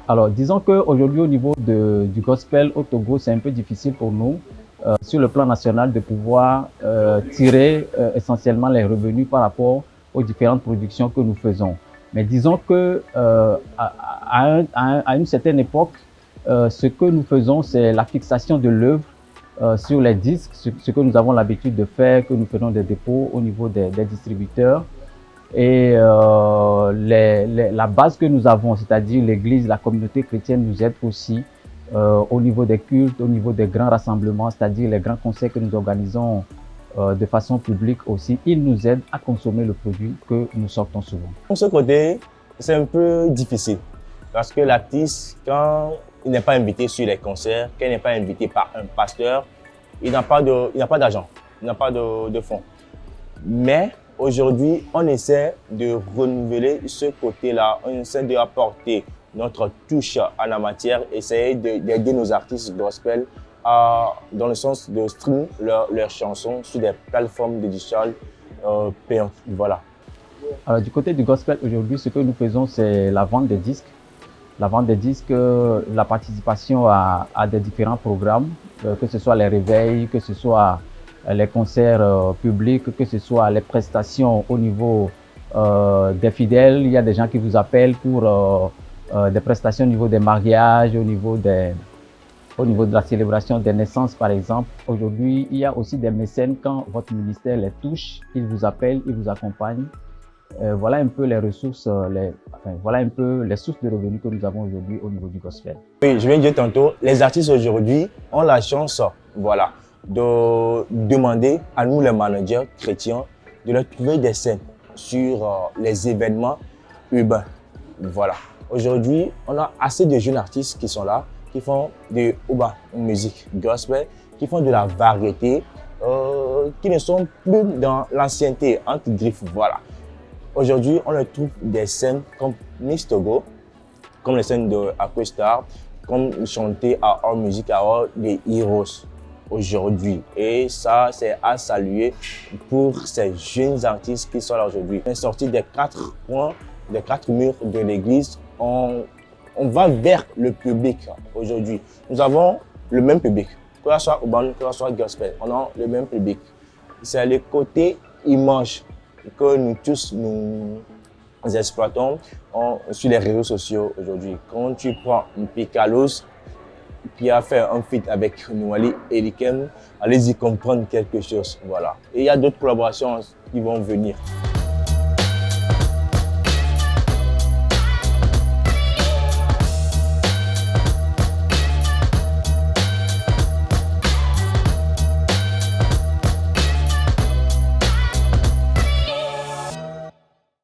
Alors, disons qu'aujourd'hui, au niveau du gospel au Togo, c'est un peu difficile pour nous, sur le plan national, de pouvoir tirer essentiellement les revenus par rapport aux différentes productions que nous faisons. Mais disons que à une certaine époque, ce que nous faisons, c'est la fixation de l'œuvre sur les disques, ce que nous avons l'habitude de faire, que nous faisons des dépôts au niveau des distributeurs. Et la base que nous avons, c'est-à-dire l'Église, la communauté chrétienne nous aide aussi au niveau des cultes, au niveau des grands rassemblements, c'est-à-dire les grands concerts que nous organisons de façon publique aussi. Ils nous aident à consommer le produit que nous sortons souvent. De ce côté, c'est un peu difficile parce que l'artiste, quand il n'est pas invité sur les concerts, quand il n'est pas invité par un pasteur, il n'a pas d'argent, il n'a pas de fonds. Mais aujourd'hui, on essaie de renouveler ce côté-là, on essaie d'apporter notre touche à la matière, essayer d'aider nos artistes gospel dans le sens de stream leurs chansons sur des plateformes digitales payantes. Voilà. Alors, du côté du gospel, aujourd'hui, ce que nous faisons, c'est la vente des disques. La vente des disques, la participation à des différents programmes, que ce soit les réveils, que ce soit les concerts publics, que ce soit les prestations au niveau des fidèles. Il y a des gens qui vous appellent pour des prestations au niveau des mariages, au niveau de la célébration des naissances, par exemple. Aujourd'hui, il y a aussi des mécènes. Quand votre ministère les touche, ils vous appellent, ils vous accompagnent. Voilà un peu les ressources, voilà un peu les sources de revenus que nous avons aujourd'hui au niveau du gospel. Oui, je viens de dire tantôt, les artistes aujourd'hui ont la chance, voilà, de demander à nous, les managers chrétiens, de leur trouver des scènes sur les événements urbains. Voilà. Aujourd'hui, on a assez de jeunes artistes qui sont là, qui font de musique gospel, qui font de la variété, qui ne sont plus dans l'ancienneté, entre griffes. Voilà. Aujourd'hui, on trouve des scènes comme Miss Togo, comme les scènes de Aquastar, comme chanter à All Music Award des Heroes aujourd'hui. Et ça, c'est à saluer pour ces jeunes artistes qui sont là aujourd'hui. On est sorti des 4 coins, des 4 murs de l'église. On va vers le public aujourd'hui. Nous avons le même public, que ce soit urbain, que ce soit gospel. On a le même public. C'est le côté image que nous tous nous exploitons sur les réseaux sociaux aujourd'hui. Quand tu prends un Picalos qui a fait un feat avec Nouali et Likem, allez-y comprendre quelque chose. Voilà. Et il y a d'autres collaborations qui vont venir.